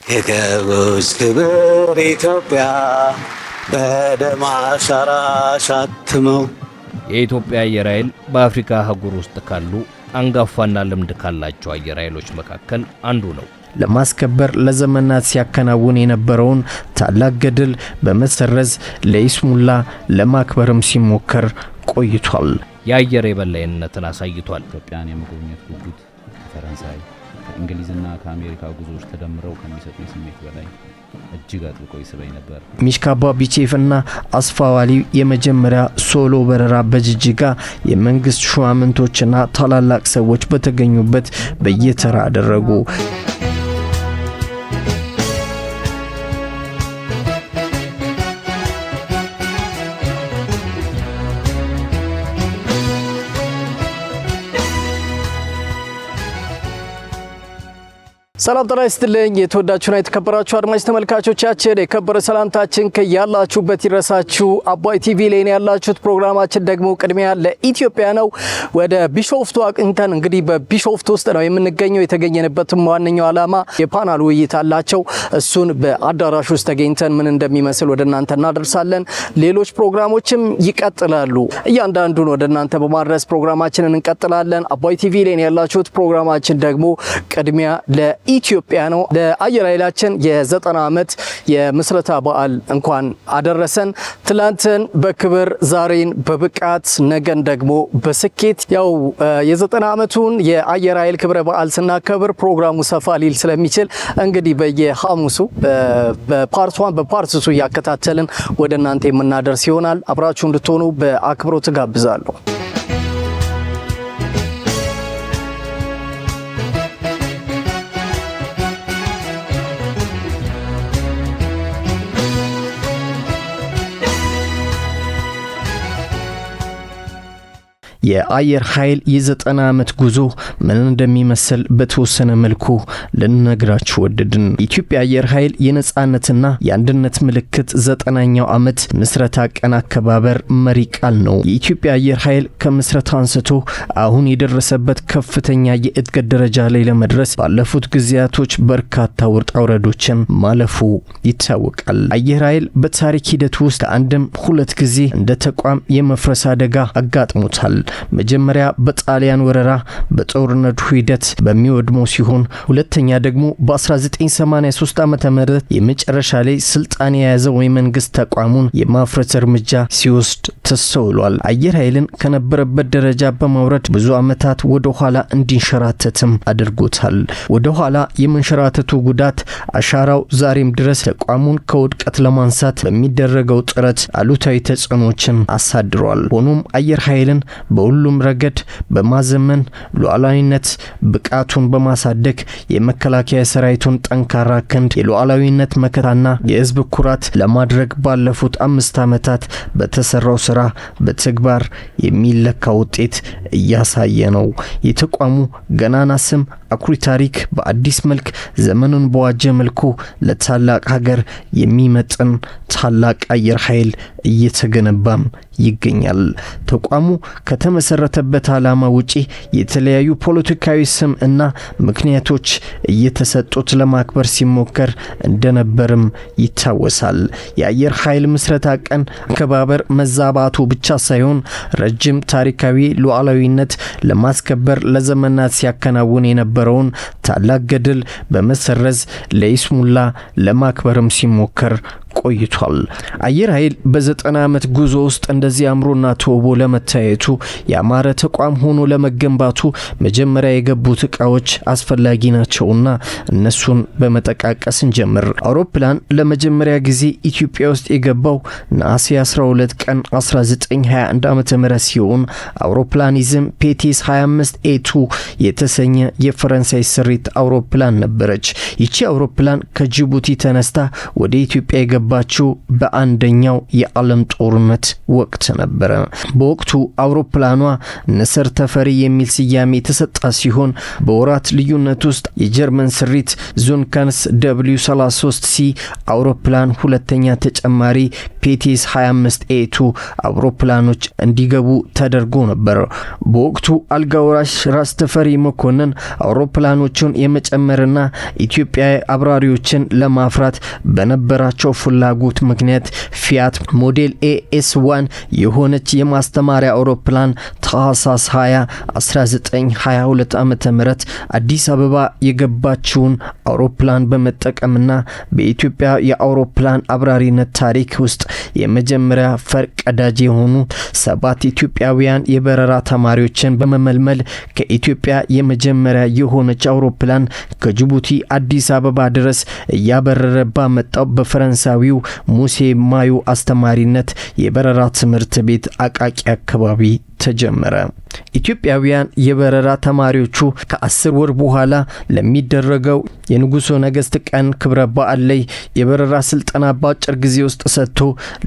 የገቦች ክብር ኢትዮጵያ በደም አሻራ ሻትመው። የኢትዮጵያ አየር ኃይል በአፍሪካ አህጉር ውስጥ ካሉ አንጋፋና ልምድ ካላቸው አየር ኃይሎች መካከል አንዱ ነው። ለማስከበር ለዘመናት ሲያከናውን የነበረውን ታላቅ ገድል በመሰረዝ ለይስሙላ ለማክበርም ሲሞከር ቆይቷል። የአየር የበላይነትን አሳይቷል። ኢትዮጵያን የመጎብኘት ጉጉት ከፈረንሳይ ከእንግሊዝና ከአሜሪካ ጉዞዎች ተደምረው ከሚሰጡኝ ስሜት በላይ እጅግ አጥብቆ ይስበኝ ነበር። ሚሽካባ ቢቼፍና አስፋዋሊ የመጀመሪያ ሶሎ በረራ በጅጅጋ የመንግስት ሹማምንቶችና ታላላቅ ሰዎች በተገኙበት በየተራ አደረጉ። ሰላም ጤና ይስጥልኝ። የተወዳችሁና የተከበራችሁ አድማጭ ተመልካቾቻችን የከበረ ሰላምታችን ከያላችሁበት ይድረሳችሁ። አባይ ቲቪ ላይ ያላችሁት ፕሮግራማችን ደግሞ ቅድሚያ ለኢትዮጵያ ነው። ወደ ቢሾፍቱ አቅንተን እንግዲህ በቢሾፍቱ ውስጥ ነው የምንገኘው። የተገኘንበትም ዋነኛው ዓላማ የፓናል ውይይት አላቸው። እሱን በአዳራሽ ውስጥ ተገኝተን ምን እንደሚመስል ወደ እናንተ እናደርሳለን። ሌሎች ፕሮግራሞችም ይቀጥላሉ። እያንዳንዱን ወደ እናንተ በማድረስ ፕሮግራማችንን እንቀጥላለን። አባይ ቲቪ ላይ ያላችሁት ፕሮግራማችን ደግሞ ቅድሚያ ኢትዮጵያ ነው። ለአየር ኃይላችን የ90 ዓመት የምስረታ በዓል እንኳን አደረሰን። ትላንትን በክብር ዛሬን በብቃት ነገን ደግሞ በስኬት ያው የ90 ዓመቱን የአየር ኃይል ክብረ በዓል ስናከብር ፕሮግራሙ ሰፋ ሊል ስለሚችል እንግዲህ በየሐሙሱ በፓርት 1 በፓርት 2 ያከታተልን ወደ እናንተ የምናደርስ ይሆናል። አብራችሁ እንድትሆኑ በአክብሮት ጋብዛለሁ። የአየር ኃይል የ90 ዓመት ጉዞ ምን እንደሚመስል በተወሰነ መልኩ ልንነግራችሁ ወደድን። ኢትዮጵያ አየር ኃይል የነጻነትና የአንድነት ምልክት 90ኛው ዓመት ምስረታ ቀን አከባበር መሪ ቃል ነው። የኢትዮጵያ አየር ኃይል ከምስረታ አንስቶ አሁን የደረሰበት ከፍተኛ የእድገት ደረጃ ላይ ለመድረስ ባለፉት ጊዜያቶች በርካታ ውጣ ውረዶችን ማለፉ ይታወቃል። አየር ኃይል በታሪክ ሂደት ውስጥ አንድም ሁለት ጊዜ እንደ ተቋም የመፍረስ አደጋ አጋጥሞታል። መጀመሪያ በጣሊያን ወረራ በጦርነቱ ሂደት በሚወድመው ሲሆን ሁለተኛ ደግሞ በ1983 ዓመተ ምህረት የመጨረሻ ላይ ስልጣን የያዘው የመንግስት ተቋሙን የማፍረስ እርምጃ ሲወስድ ተስተውሏል። አየር ኃይልን ከነበረበት ደረጃ በማውረድ ብዙ ዓመታት ወደ ኋላ እንዲንሸራተትም አድርጎታል። ወደ ኋላ የመንሸራተቱ ጉዳት አሻራው ዛሬም ድረስ ተቋሙን ከውድቀት ለማንሳት በሚደረገው ጥረት አሉታዊ ተጽዕኖችን አሳድሯል። ሆኖም አየር ኃይልን በሁሉም ረገድ በማዘመን ሉዓላዊነት ብቃቱን በማሳደግ የመከላከያ ሰራዊቱን ጠንካራ ክንድ የሉዓላዊነት መከታና የህዝብ ኩራት ለማድረግ ባለፉት 5 ዓመታት በተሰራው ስራ በተግባር የሚለካ ውጤት እያሳየ ነው። የተቋሙ ገናና ስም አኩሪ ታሪክ በአዲስ መልክ ዘመኑን በዋጀ መልኩ ለታላቅ ሀገር የሚመጥን ታላቅ አየር ኃይል እየተገነባም ይገኛል። ተቋሙ ከተመሰረተበት ዓላማ ውጪ የተለያዩ ፖለቲካዊ ስም እና ምክንያቶች እየተሰጡት ለማክበር ሲሞከር እንደነበርም ይታወሳል። የአየር ኃይል ምስረታ ቀን አከባበር መዛባቱ ብቻ ሳይሆን ረጅም ታሪካዊ ሉዓላዊነት ለማስከበር ለዘመናት ሲያከናውን የነበረውን ታላቅ ገድል በመሰረዝ ለይስሙላ ለማክበርም ሲሞከር ቆይቷል። አየር ኃይል በ90 ዓመት ጉዞ ውስጥ እንደዚህ አምሮና ተውቦ ለመታየቱ ያማረ ተቋም ሆኖ ለመገንባቱ መጀመሪያ የገቡት ዕቃዎች አስፈላጊ ናቸውና እነሱን በመጠቃቀስ እንጀምር። አውሮፕላን ለመጀመሪያ ጊዜ ኢትዮጵያ ውስጥ የገባው ነሐሴ 12 ቀን 1921 ዓመተ ምህረት ሲሆን አውሮፕላኒዝም ፔቲስ 25 A2 የተሰኘ የፈረንሳይ ስሪት አውሮፕላን ነበረች። ይቺ አውሮፕላን ከጅቡቲ ተነስታ ወደ ኢትዮጵያ የገባችው በአንደኛው የዓለም ጦርነት ወቅት ነበር። በወቅቱ አውሮፕላኗ ንስር ተፈሪ የሚል ስያሜ የተሰጣ ሲሆን በወራት ልዩነት ውስጥ የጀርመን ስሪት ዙንከንስ W33C አውሮፕላን ሁለተኛ ተጨማሪ ፔቲስ 25A2 አውሮፕላኖች እንዲገቡ ተደርጎ ነበር። በወቅቱ አልጋወራሽ ራስ ተፈሪ መኮንን አውሮፕላኖቹን የመጨመርና ኢትዮጵያዊ አብራሪዎችን ለማፍራት በነበራቸው ፍላጎት ምክንያት ፊያት ሞዴል AS1 የሆነች የማስተማሪያ አውሮፕላን ታህሳስ 20 1922 ዓ.ም አዲስ አበባ የገባችውን አውሮፕላን በመጠቀምና በኢትዮጵያ የአውሮፕላን አብራሪነት ታሪክ ውስጥ የመጀመሪያ ፈርቀዳጅ የሆኑ 7 ኢትዮጵያውያን የበረራ ተማሪዎችን በመመልመል ከኢትዮጵያ የመጀመሪያ የሆነች አውሮፕላን ከጅቡቲ አዲስ አበባ ድረስ እያበረረ ባመጣው በፈረንሳዊው ሙሴ ማዩ አስተማሪነት የበረራ ትምህርት ቤት አቃቂ አካባቢ ተጀመረ። ኢትዮጵያውያን የበረራ ተማሪዎቹ ከ10 ወር በኋላ ለሚደረገው የንጉሠ ነገሥት ቀን ክብረ በዓል ላይ የበረራ ስልጠና በአጭር ጊዜ ውስጥ ሰጥቶ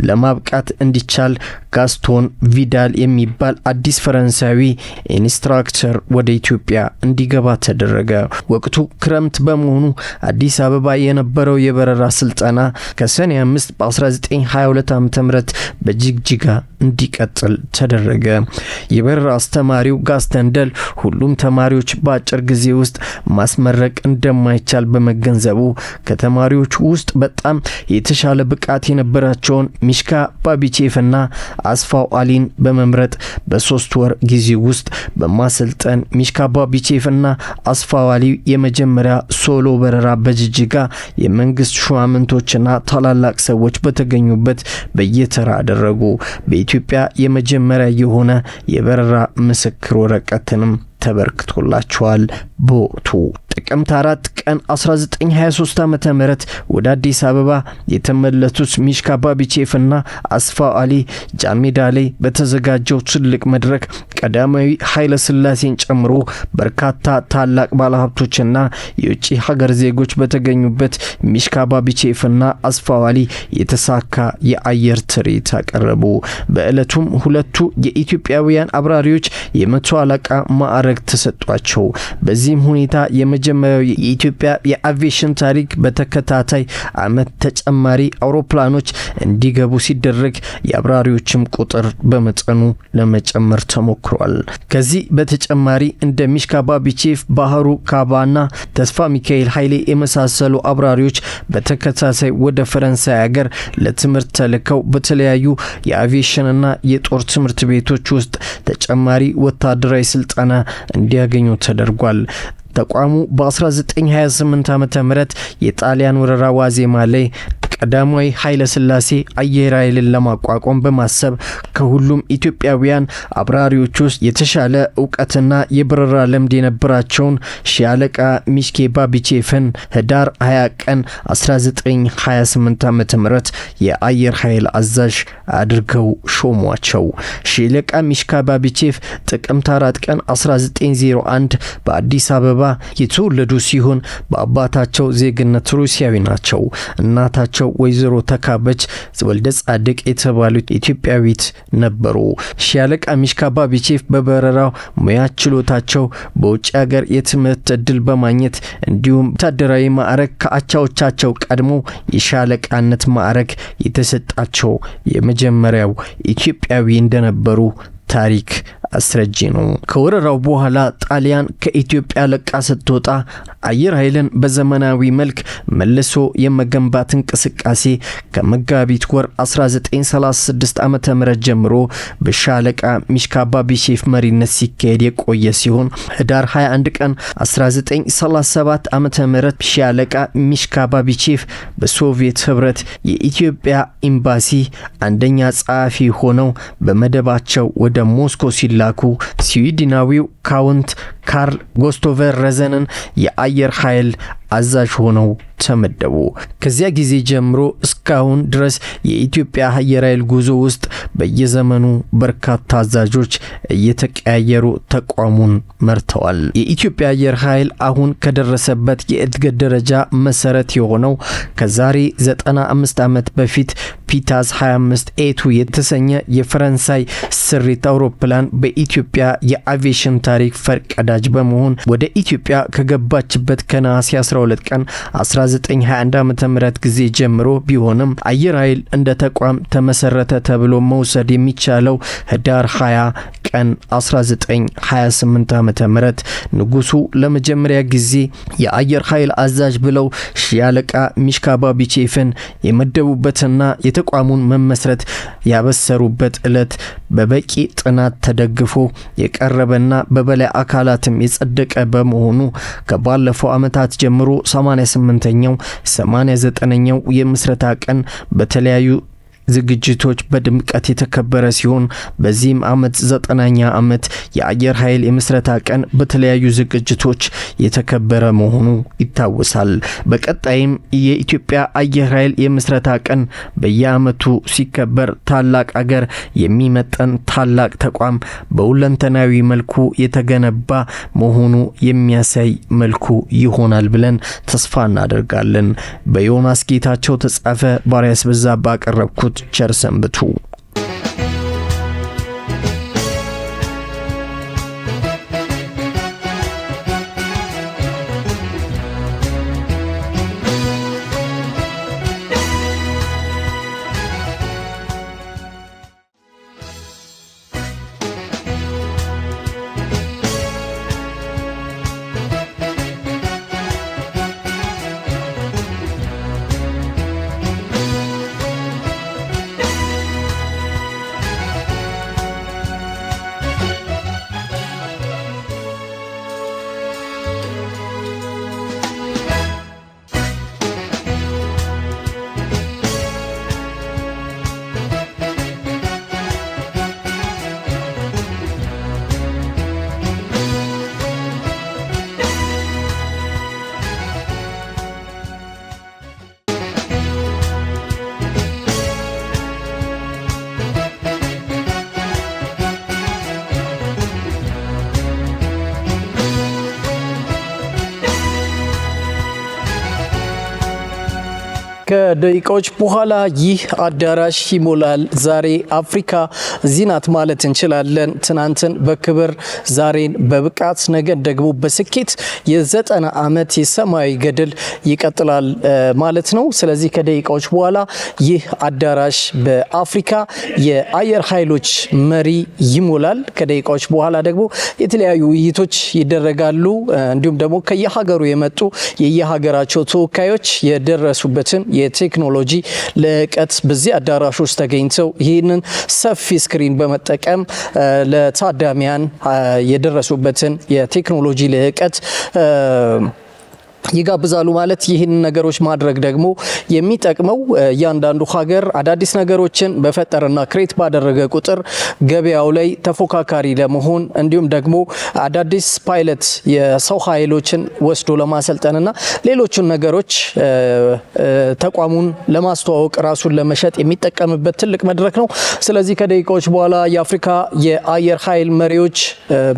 ለማብቃት እንዲቻል ጋስቶን ቪዳል የሚባል አዲስ ፈረንሳዊ ኢንስትራክተር ወደ ኢትዮጵያ እንዲገባ ተደረገ። ወቅቱ ክረምት በመሆኑ አዲስ አበባ የነበረው የበረራ ስልጠና ከሰኔ 5 በ1922 ዓ.ም በጅግጅጋ እንዲቀጥል ተደረገ። የበረራ አስተማሪው ጋስተንደል ሁሉም ተማሪዎች በአጭር ጊዜ ውስጥ ማስመረቅ እንደማይቻል በመገንዘቡ ከተማሪዎች ውስጥ በጣም የተሻለ ብቃት የነበራቸውን ሚሽካ ባቢቼፍና አስፋው አሊን በመምረጥ በ3 ወር ጊዜ ውስጥ በማሰልጠን ሚሽካ ባቢቼፍና አስፋው አሊ የመጀመሪያ ሶሎ በረራ በጅጅጋ የመንግስት ሹማምንቶችና ታላላቅ ሰዎች በተገኙበት በየተራ አደረጉ። በኢትዮጵያ የመጀመሪያ የሆነ የበረራ ምስክር ወረቀትንም ተበርክቶላቸዋል። በወቅቱ ጥቅምት 4 ቀን 1923 ዓ.ም ወደ አዲስ አበባ የተመለሱት ሚሽካ ባቢቼፍና አስፋው አሊ ጃንሜዳ ላይ በተዘጋጀው ትልቅ መድረክ ቀዳማዊ ኃይለ ሥላሴን ጨምሮ በርካታ ታላቅ ባለሀብቶችና የውጭ ሀገር ዜጎች በተገኙበት ሚሽካ ባቢቼፍና አስፋው አሊ የተሳካ የአየር ትርኢት አቀረቡ። በዕለቱም ሁለቱ የኢትዮጵያውያን አብራሪዎች የመቶ አለቃ ማዕረግ ተሰጧቸው። በዚህም ሁኔታ የመጀመሪያው የኢትዮጵያ የአቪዬሽን ታሪክ በተከታታይ ዓመት ተጨማሪ አውሮፕላኖች እንዲገቡ ሲደረግ የአብራሪዎችም ቁጥር በመጠኑ ለመጨመር ተሞክሯል። ከዚህ በተጨማሪ እንደ ሚሽካ ባቢቼፍ፣ ባህሩ ካባና ተስፋ ሚካኤል ኃይሌ የመሳሰሉ አብራሪዎች በተከታታይ ወደ ፈረንሳይ ሀገር ለትምህርት ተልከው በተለያዩ የአቪዬሽንና የጦር ትምህርት ቤቶች ውስጥ ተጨማሪ ወታደራዊ ስልጠና እንዲያገኙ ተደርጓል። ተቋሙ በ1928 ዓ.ም የጣሊያን ወረራ ዋዜማ ላይ ቀዳማዊ ኃይለ ሥላሴ አየር ኃይልን ለማቋቋም በማሰብ ከሁሉም ኢትዮጵያውያን አብራሪዎች ውስጥ የተሻለ ዕውቀትና የበረራ ልምድ የነበራቸውን ሻለቃ ሚሽኬ ባቢቼፍን ህዳር 20 ቀን 1928 ዓ.ም የአየር ኃይል አዛዥ አድርገው ሾሟቸው። ሻለቃ ሚሽካ ባቢቼፍ ጥቅምት 4 ቀን 1901 በአዲስ አበባ የተወለዱ ሲሆን በአባታቸው ዜግነት ሩሲያዊ ናቸው። እናታቸው ወይዘሮ ተካበች ወልደ ጻድቅ የተባሉት ኢትዮጵያዊት ነበሩ። ሻለቃ ሚሽካ ባቢቼፍ በበረራው ሙያ ችሎታቸው በውጭ ሀገር የትምህርት ዕድል በማግኘት እንዲሁም ወታደራዊ ማዕረግ ከአቻዎቻቸው ቀድሞ የሻለቃነት ማዕረግ የተሰጣቸው የመጀመሪያው ኢትዮጵያዊ እንደነበሩ ታሪክ አስረጂ ነው። ከወረራው በኋላ ጣሊያን ከኢትዮጵያ ለቃ ስትወጣ አየር ኃይልን በዘመናዊ መልክ መልሶ የመገንባት እንቅስቃሴ ከመጋቢት ወር 1936 ዓ.ም ጀምሮ በሻለቃ ሚሽካ ባቢቼፍ መሪነት ሲካሄድ የቆየ ሲሆን ህዳር 21 ቀን 1937 ዓ.ም ሻለቃ ሚሽካ ባቢቼፍ በሶቪየት ህብረት የኢትዮጵያ ኤምባሲ አንደኛ ጸሐፊ ሆነው በመደባቸው ወደ ሞስኮ ሲላኩ ስዊድናዊው ካውንት ካርል ጎስቶቨር ረዘንን የአየር ኃይል አዛዥ ሆነው ተመደቡ። ከዚያ ጊዜ ጀምሮ እስካሁን ድረስ የኢትዮጵያ አየር ኃይል ጉዞ ውስጥ በየዘመኑ በርካታ አዛዦች እየተቀያየሩ ተቋሙን መርተዋል። የኢትዮጵያ አየር ኃይል አሁን ከደረሰበት የእድገት ደረጃ መሰረት የሆነው ከዛሬ 95 ዓመት በፊት ፒታዝ 25 ኤቱ የተሰኘ የፈረንሳይ ስሪት አውሮፕላን በኢትዮጵያ የአቪዬሽን ታሪክ ፈርቀዳጅ በመሆን ወደ ኢትዮጵያ ከገባችበት ከነሐሴ 12 ቀን 1921 ዓ.ም ጊዜ ጀምሮ ቢሆንም አየር ኃይል እንደ ተቋም ተመሰረተ ተብሎ መውሰድ የሚቻለው ህዳር 20 ቀን 1928 ዓ.ም ንጉሱ ለመጀመሪያ ጊዜ የአየር ኃይል አዛዥ ብለው ሻለቃ ሚሽካ ባቢቼፍን የመደቡበትና የተቋሙን መመስረት ያበሰሩበት ዕለት በበቂ ጥናት ተደግፎ የቀረበና በበላይ አካላትም የጸደቀ በመሆኑ ከባለፈው ዓመታት ጀምሮ 88ኛው 89ኛው የምስረታ ቀን በተለያዩ ዝግጅቶች በድምቀት የተከበረ ሲሆን በዚህም ዓመት 90ኛ ዓመት የአየር ኃይል የምስረታ ቀን በተለያዩ ዝግጅቶች የተከበረ መሆኑ ይታወሳል። በቀጣይም የኢትዮጵያ አየር ኃይል የምስረታ ቀን በየዓመቱ ሲከበር ታላቅ አገር የሚመጠን ታላቅ ተቋም በሁለንተናዊ መልኩ የተገነባ መሆኑ የሚያሳይ መልኩ ይሆናል ብለን ተስፋ እናደርጋለን። በዮናስ ጌታቸው ተጻፈ ባሪያስ በዛ ባቀረብኩት ቸር ሰንብቱ። ከደቂቃዎች በኋላ ይህ አዳራሽ ይሞላል። ዛሬ አፍሪካ እዚህ ናት ማለት እንችላለን። ትናንትን በክብር ዛሬን በብቃት ነገን ደግሞ በስኬት የ90 ዓመት የሰማያዊ ገድል ይቀጥላል ማለት ነው። ስለዚህ ከደቂቃዎች በኋላ ይህ አዳራሽ በአፍሪካ የአየር ኃይሎች መሪ ይሞላል። ከደቂቃዎች በኋላ ደግሞ የተለያዩ ውይይቶች ይደረጋሉ። እንዲሁም ደግሞ ከየሀገሩ የመጡ የየሀገራቸው ተወካዮች የደረሱበትን የቴክኖሎጂ ልዕቀት በዚህ አዳራሽ ውስጥ ተገኝተው ይህንን ሰፊ ስክሪን በመጠቀም ለታዳሚያን የደረሱበትን የቴክኖሎጂ ልዕቀት ይጋብዛሉ ማለት ይህን ነገሮች ማድረግ ደግሞ የሚጠቅመው ያንዳንዱ ሀገር አዳዲስ ነገሮችን በፈጠረና ክሬት ባደረገ ቁጥር ገበያው ላይ ተፎካካሪ ለመሆን እንዲሁም ደግሞ አዳዲስ ፓይለት የሰው ኃይሎችን ወስዶ ለማሰልጠንና ሌሎችን ነገሮች ተቋሙን ለማስተዋወቅ ራሱን ለመሸጥ የሚጠቀምበት ትልቅ መድረክ ነው። ስለዚህ ከደቂቃዎች በኋላ የአፍሪካ የአየር ኃይል መሪዎች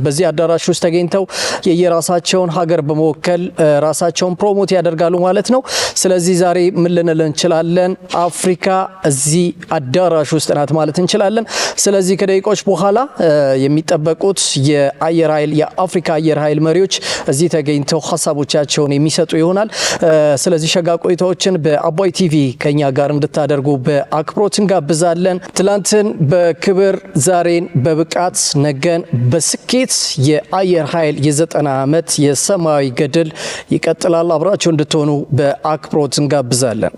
በዚህ አዳራሽ ውስጥ ተገኝተው የየራሳቸውን ሀገር በመወከል ራሳቸውን ፕሮሞት ያደርጋሉ ማለት ነው። ስለዚህ ዛሬ ምን ልንል እንችላለን? አፍሪካ እዚህ አዳራሽ ውስጥ ናት ማለት እንችላለን። ስለዚህ ከደቂቃዎች በኋላ የሚጠበቁት የአየር ኃይል የአፍሪካ አየር ኃይል መሪዎች እዚህ ተገኝተው ሀሳቦቻቸውን የሚሰጡ ይሆናል። ስለዚህ ሸጋ ቆይታዎችን በአባይ ቲቪ ከኛ ጋር እንድታደርጉ በአክብሮት እንጋብዛለን። ትላንትን በክብር ዛሬን በብቃት ነገን በስኬት የአየር ኃይል የ90 ዓመት የሰማያዊ ገድል ይቀጥላል። አብራችሁ እንድትሆኑ በአክብሮት እንጋብዛለን።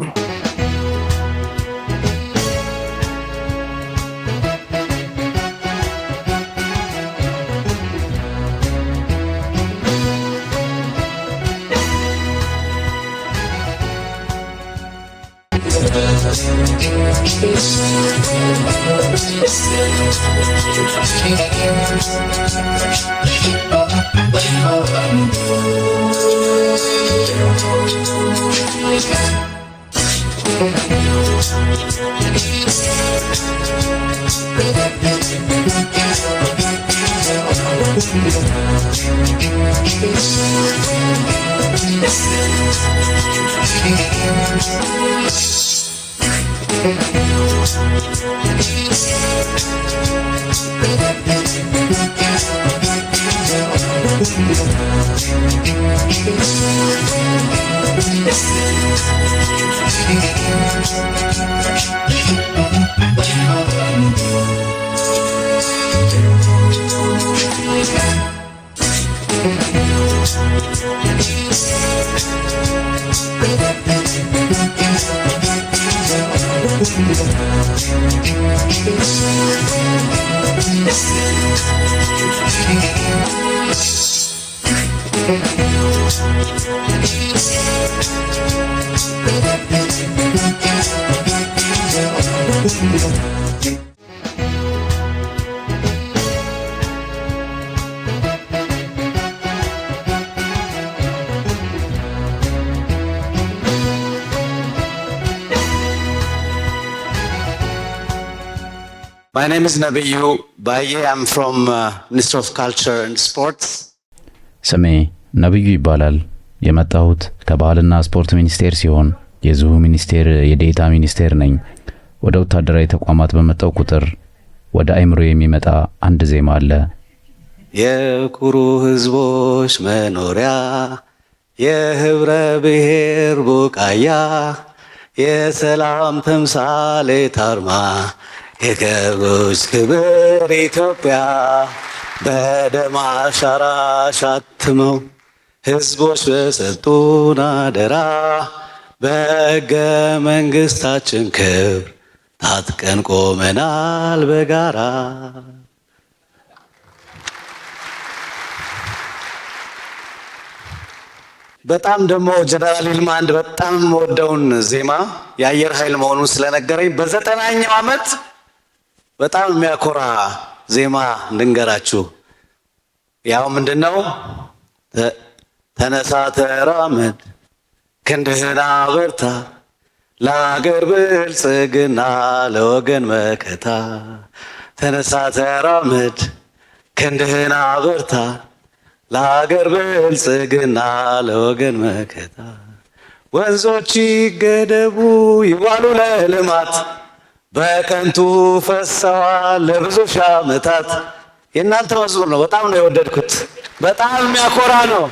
My name is Nabiyu Baye. I'm from Ministry of Culture and Sports. ስሜ ነብዩ ይባላል። የመጣሁት ከባህልና ስፖርት ሚኒስቴር ሲሆን የዚሁ ሚኒስቴር የዴታ ሚኒስቴር ነኝ። ወደ ወታደራዊ ተቋማት በመጣው ቁጥር ወደ አይምሮ የሚመጣ አንድ ዜማ አለ። የኩሩ ህዝቦች መኖሪያ የህብረ ብሔር ቡቃያ የሰላም ተምሳሌት አርማ የገቦች ክብር ኢትዮጵያ በደም አሻራ ሻትመው ህዝቦች በሰጡን አደራ በሕገ መንግሥታችን ክብር ታጥቀን ቆመናል በጋራ። በጣም ደግሞ ጀነራል ይልማ አንድ በጣም ወደውን ዜማ የአየር ኃይል መሆኑን ስለነገረኝ በ90ኛው ዓመት በጣም የሚያኮራ ዜማ ልንገራችሁ። ያው ምንድነው? ተነሳ ተራመድ ክንድህን አበርታ ለአገር ብልጽግና ለወገን መከታ። ተነሳ ተራመድ ክንድህን አበርታ ለአገር ብልጽግና ለወገን መከታ። ወንዞች ይገደቡ ይዋሉ ለልማት በከንቱ ፈሰዋል ለብዙ ሺህ ዓመታት። የእናንተ መዝሙር ነው። በጣም ነው የወደድኩት። በጣም የሚያኮራ ነው።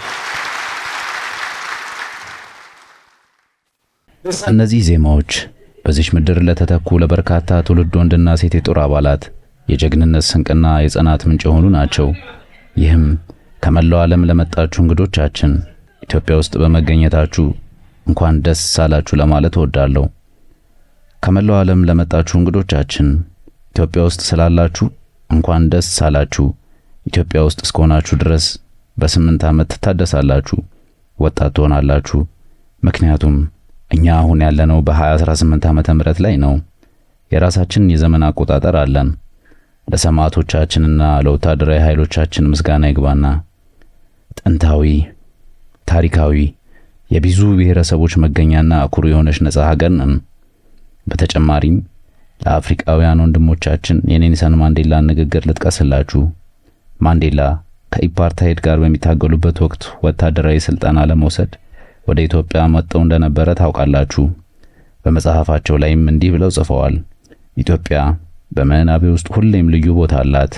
እነዚህ ዜማዎች በዚህ ምድር ለተተኩ ለበርካታ ትውልድ ወንድና ሴት የጦር አባላት የጀግንነት ስንቅና የጽናት ምንጭ የሆኑ ናቸው። ይህም ከመላው ዓለም ለመጣችሁ እንግዶቻችን ኢትዮጵያ ውስጥ በመገኘታችሁ እንኳን ደስ አላችሁ ለማለት እወዳለሁ። ከመላው ዓለም ለመጣችሁ እንግዶቻችን ኢትዮጵያ ውስጥ ስላላችሁ እንኳን ደስ አላችሁ። ኢትዮጵያ ውስጥ እስከሆናችሁ ድረስ በ8 ዓመት ትታደሳላችሁ፣ ወጣት ትሆናላችሁ። ምክንያቱም እኛ አሁን ያለነው በ2018 ዓመተ ምህረት ላይ ነው። የራሳችን የዘመን አቆጣጠር አለን። ለሰማዕቶቻችንና ለወታደራዊ ኃይሎቻችን ምስጋና ይግባና ጥንታዊ ታሪካዊ የብዙ ብሔረሰቦች መገኛና ኩሩ የሆነች ነጻ ሀገር ነን። በተጨማሪም ለአፍሪካውያን ወንድሞቻችን የኔልሰን ማንዴላ ንግግር ልጥቀስላችሁ። ማንዴላ ከኢፓርታይድ ጋር በሚታገሉበት ወቅት ወታደራዊ ስልጣን ለመውሰድ ወደ ኢትዮጵያ መጥተው እንደነበረ ታውቃላችሁ። በመጽሐፋቸው ላይም እንዲህ ብለው ጽፈዋል። ኢትዮጵያ በመናቤ ውስጥ ሁሌም ልዩ ቦታ አላት።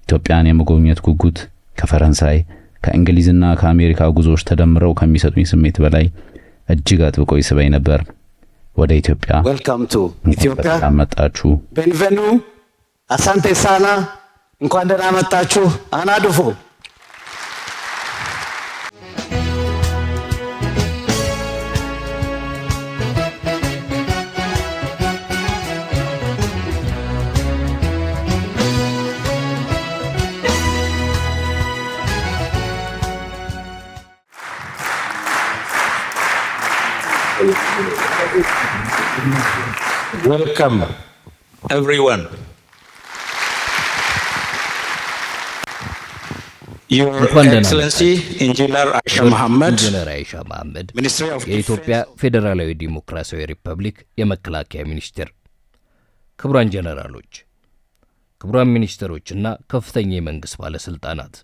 ኢትዮጵያን የመጎብኘት ጉጉት ከፈረንሳይ ከእንግሊዝና ከአሜሪካ ጉዞዎች ተደምረው ከሚሰጡኝ ስሜት በላይ እጅግ አጥብቆ ይስበኝ ነበር። ወደ ኢትዮጵያ ዌልካም ቱ ኢትዮጵያ መጣችሁ። ቤንቬኑ አሳንቴ ሳና እንኳን ደህና መጣችሁ። አናዱፎ Welcome, everyone. Your Excellency Engineer Aisha Mohammed, Ministry of የኢትዮጵያ ፌዴራላዊ ዲሞክራሲያዊ ሪፐብሊክ የመከላከያ ሚኒስቴር፣ ክቡራን ጀነራሎች፣ ክቡራን ሚኒስትሮችና ከፍተኛ የመንግስት ባለስልጣናት፣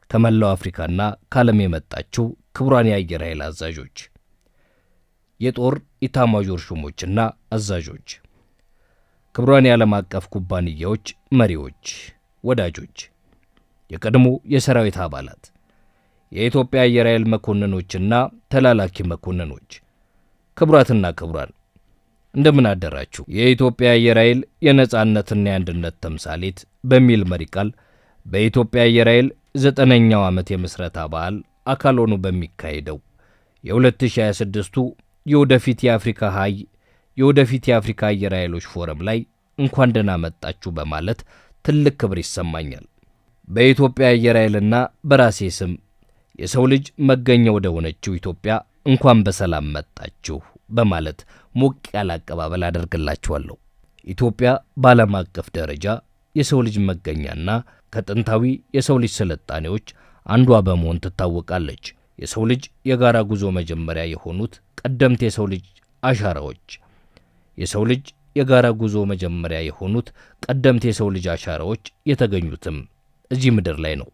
ከመላው አፍሪካና ከዓለም የመጣችሁ ክቡራን የአየር ኃይል አዛዦች፣ የጦር ኢታማዦር ሹሞችና አዛዦች፣ ክቡራን የዓለም አቀፍ ኩባንያዎች መሪዎች፣ ወዳጆች፣ የቀድሞ የሰራዊት አባላት፣ የኢትዮጵያ አየር ኃይል መኮንኖችና ተላላኪ መኮንኖች፣ ክቡራትና ክቡራን እንደምን አደራችሁ። የኢትዮጵያ አየር ኃይል የነጻነትና የአንድነት ተምሳሌት በሚል መሪ ቃል በኢትዮጵያ አየር ኃይል 9ኛው ዓመት የምስረታ በዓል አካል ሆኖ በሚካሄደው የ2026ቱ የወደፊት የአፍሪካ አየር ኃይሎች ፎረም ላይ እንኳን ደህና መጣችሁ በማለት ትልቅ ክብር ይሰማኛል። በኢትዮጵያ አየር ኃይልና በራሴ ስም የሰው ልጅ መገኛ ወደ ሆነችው ኢትዮጵያ እንኳን በሰላም መጣችሁ በማለት ሞቅ ያለ አቀባበል አደርግላችኋለሁ። ኢትዮጵያ በዓለም አቀፍ ደረጃ የሰው ልጅ መገኛና ከጥንታዊ የሰው ልጅ ስልጣኔዎች አንዷ በመሆን ትታወቃለች። የሰው ልጅ የጋራ ጉዞ መጀመሪያ የሆኑት ቀደምት የሰው ልጅ አሻራዎች የተገኙትም እዚህ ምድር ላይ ነው።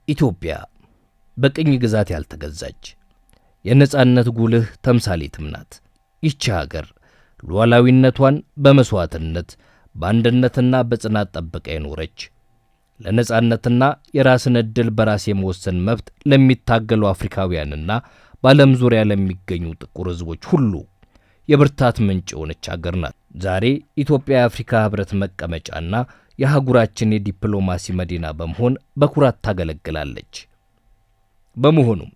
ኢትዮጵያ በቅኝ ግዛት ያልተገዛች የነጻነት ጉልህ ተምሳሌትም ናት። ይህች ሀገር ሉዓላዊነቷን በመስዋዕትነት በአንድነትና በጽናት ጠብቃ የኖረች፣ ለነጻነትና የራስን ዕድል በራስ የመወሰን መብት ለሚታገሉ አፍሪካውያንና በዓለም ዙሪያ ለሚገኙ ጥቁር ሕዝቦች ሁሉ የብርታት ምንጭ የሆነች ሀገር ናት። ዛሬ ኢትዮጵያ የአፍሪካ ሕብረት መቀመጫና የአህጉራችን የዲፕሎማሲ መዲና በመሆን በኩራት ታገለግላለች። በመሆኑም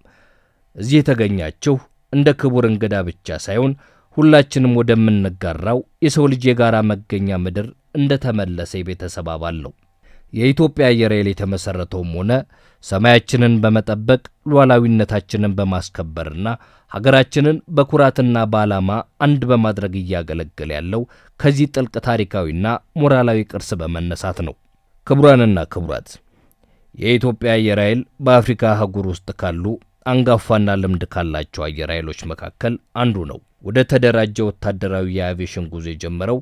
እዚህ የተገኛችሁ እንደ ክቡር እንግዳ ብቻ ሳይሆን ሁላችንም ወደምንጋራው የሰው ልጅ የጋራ መገኛ ምድር እንደተመለሰ የቤተሰብ አባል ነው። የኢትዮጵያ አየር ኃይል የተመሰረተውም ሆነ ሰማያችንን በመጠበቅ ሉዓላዊነታችንን በማስከበርና ሀገራችንን በኩራትና በዓላማ አንድ በማድረግ እያገለገለ ያለው ከዚህ ጥልቅ ታሪካዊና ሞራላዊ ቅርስ በመነሳት ነው። ክቡራንና ክቡራት፣ የኢትዮጵያ አየር ኃይል በአፍሪካ አህጉር ውስጥ ካሉ አንጋፋና ልምድ ካላቸው አየር ኃይሎች መካከል አንዱ ነው። ወደ ተደራጀ ወታደራዊ የአቪዬሽን ጉዞ የጀመረው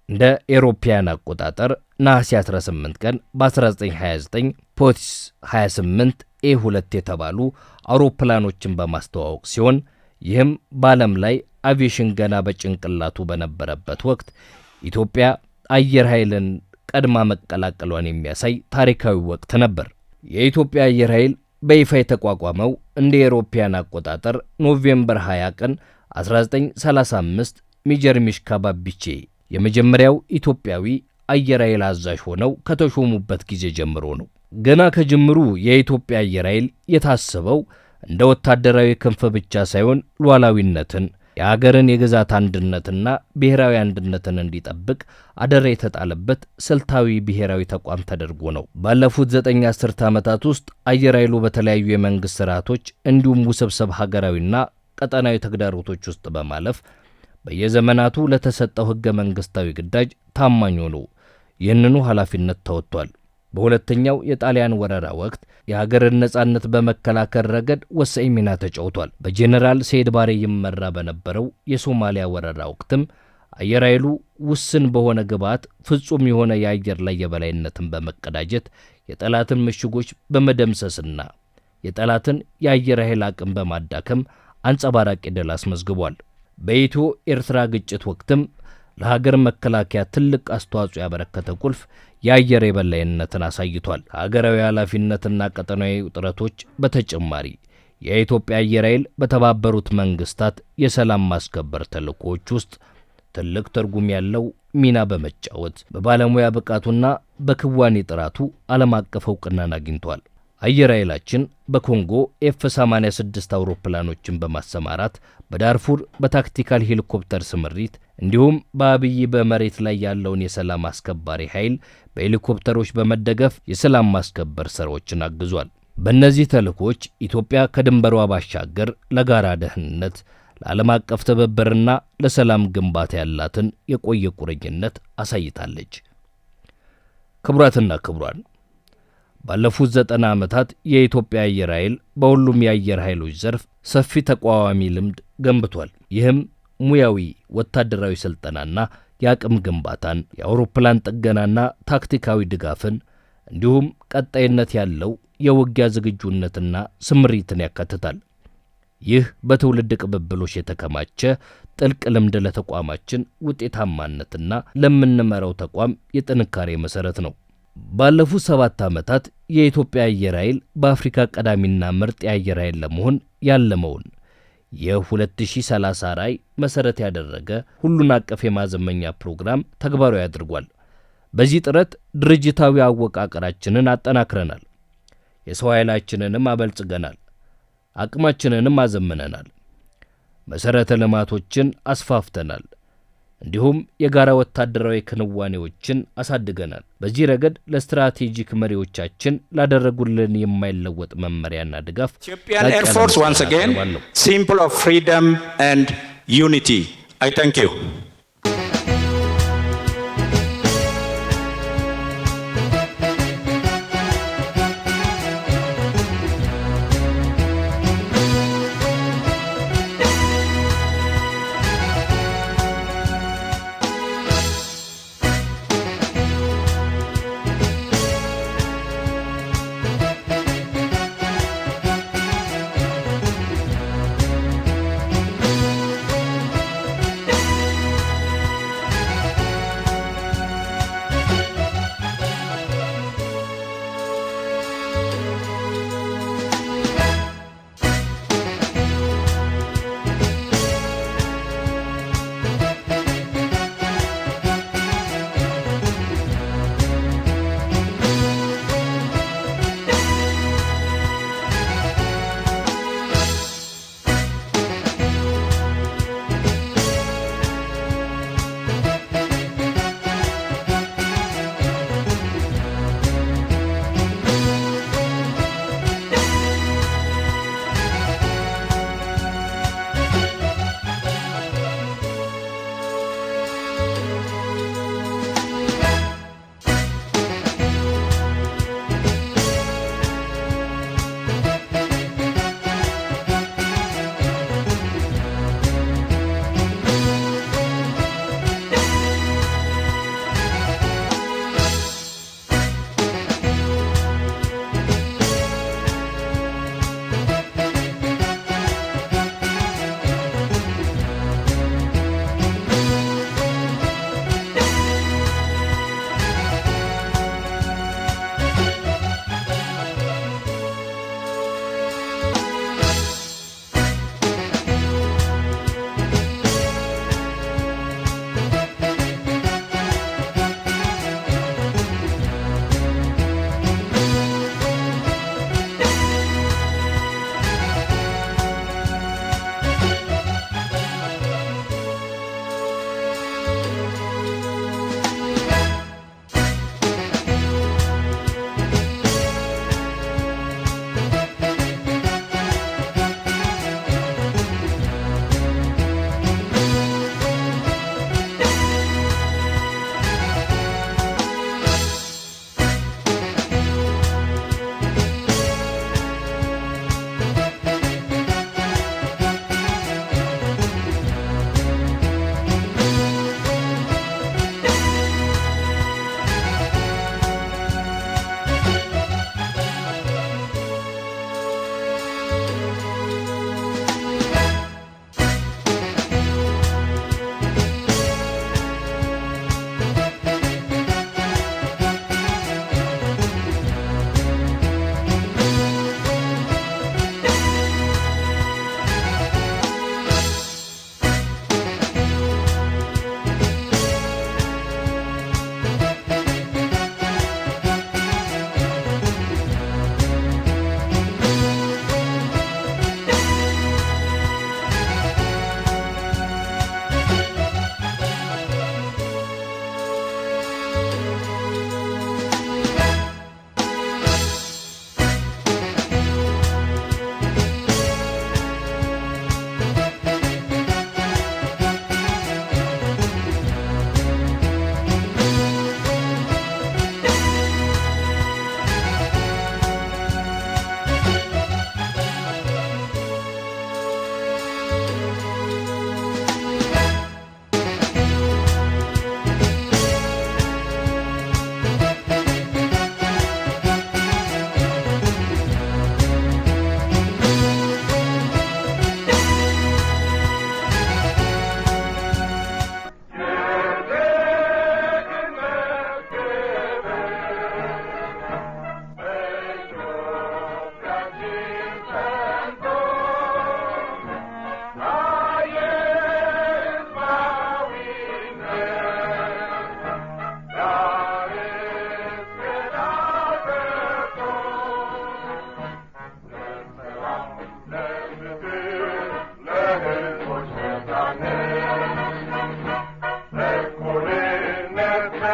እንደ ኤሮፓያን አቆጣጠር ነሐሴ 18 ቀን በ1929 ፖቲስ 28 A2 የተባሉ አውሮፕላኖችን በማስተዋወቅ ሲሆን ይህም በዓለም ላይ አቪዬሽን ገና በጭንቅላቱ በነበረበት ወቅት ኢትዮጵያ አየር ኃይልን ቀድማ መቀላቀሏን የሚያሳይ ታሪካዊ ወቅት ነበር። የኢትዮጵያ አየር ኃይል በይፋ የተቋቋመው እንደ ኤሮፓያን አቆጣጠር ኖቬምበር 20 ቀን 1935 ሜጀር ሚሽካ ባቢቼ የመጀመሪያው ኢትዮጵያዊ አየር ኃይል አዛዥ ሆነው ከተሾሙበት ጊዜ ጀምሮ ነው። ገና ከጅምሩ የኢትዮጵያ አየር ኃይል የታሰበው እንደ ወታደራዊ ክንፍ ብቻ ሳይሆን ሉዓላዊነትን፣ የሀገርን የግዛት አንድነትና ብሔራዊ አንድነትን እንዲጠብቅ አደራ የተጣለበት ስልታዊ ብሔራዊ ተቋም ተደርጎ ነው። ባለፉት 9 አስርተ ዓመታት ውስጥ አየር ኃይሉ በተለያዩ የመንግሥት ስርዓቶች እንዲሁም ውስብስብ ሀገራዊና ቀጠናዊ ተግዳሮቶች ውስጥ በማለፍ በየዘመናቱ ለተሰጠው ሕገ መንግሥታዊ ግዳጅ ታማኝ ሆኖ ይህንኑ ኃላፊነት ተወጥቷል። በሁለተኛው የጣሊያን ወረራ ወቅት የሀገርን ነጻነት በመከላከል ረገድ ወሳኝ ሚና ተጫውቷል። በጄኔራል ሰይድ ባሬ ይመራ በነበረው የሶማሊያ ወረራ ወቅትም አየር ኃይሉ ውስን በሆነ ግብዓት ፍጹም የሆነ የአየር ላይ የበላይነትን በመቀዳጀት የጠላትን ምሽጎች በመደምሰስና የጠላትን የአየር ኃይል አቅም በማዳከም አንጸባራቂ ድል አስመዝግቧል። በኢትዮ ኤርትራ ግጭት ወቅትም ለሀገር መከላከያ ትልቅ አስተዋጽኦ ያበረከተ ቁልፍ የአየር የበላይነትን አሳይቷል። ከሀገራዊ ኃላፊነትና ቀጠናዊ ውጥረቶች በተጨማሪ የኢትዮጵያ አየር ኃይል በተባበሩት መንግስታት የሰላም ማስከበር ተልእኮዎች ውስጥ ትልቅ ትርጉም ያለው ሚና በመጫወት በባለሙያ ብቃቱና በክዋኔ ጥራቱ ዓለም አቀፍ ዕውቅናን አግኝቷል። አየር ኃይላችን በኮንጎ F-86 አውሮፕላኖችን በማሰማራት በዳርፉር በታክቲካል ሄሊኮፕተር ስምሪት እንዲሁም በአብይ በመሬት ላይ ያለውን የሰላም አስከባሪ ኃይል በሄሊኮፕተሮች በመደገፍ የሰላም ማስከበር ሥራዎችን አግዟል። በእነዚህ ተልእኮች ኢትዮጵያ ከድንበሯ ባሻገር ለጋራ ደህንነት፣ ለዓለም አቀፍ ትብብርና ለሰላም ግንባታ ያላትን የቆየ ቁርኝነት አሳይታለች። ክቡራትና ክቡራን፣ ባለፉት 90 ዓመታት የኢትዮጵያ አየር ኃይል በሁሉም የአየር ኃይሎች ዘርፍ ሰፊ ተቋዋሚ ልምድ ገንብቷል። ይህም ሙያዊ ወታደራዊ ስልጠናና የአቅም ግንባታን፣ የአውሮፕላን ጥገናና ታክቲካዊ ድጋፍን እንዲሁም ቀጣይነት ያለው የውጊያ ዝግጁነትና ስምሪትን ያካትታል። ይህ በትውልድ ቅብብሎች የተከማቸ ጥልቅ ልምድ ለተቋማችን ውጤታማነትና ለምንመራው ተቋም የጥንካሬ መሠረት ነው። ባለፉት 7 ዓመታት የኢትዮጵያ አየር ኃይል በአፍሪካ ቀዳሚና ምርጥ የአየር ኃይል ለመሆን ያለመውን የ2030 ራዕይ መሠረት ያደረገ ሁሉን አቀፍ የማዘመኛ ፕሮግራም ተግባራዊ አድርጓል። በዚህ ጥረት ድርጅታዊ አወቃቀራችንን አጠናክረናል። የሰው ኃይላችንንም አበልጽገናል። አቅማችንንም አዘምነናል። መሠረተ ልማቶችን አስፋፍተናል። እንዲሁም የጋራ ወታደራዊ ክንዋኔዎችን አሳድገናል። በዚህ ረገድ ለስትራቴጂክ መሪዎቻችን ላደረጉልን የማይለወጥ መመሪያና ድጋፍ Ethiopian Air Force once again, symbol of freedom and unity. I thank you.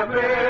Ave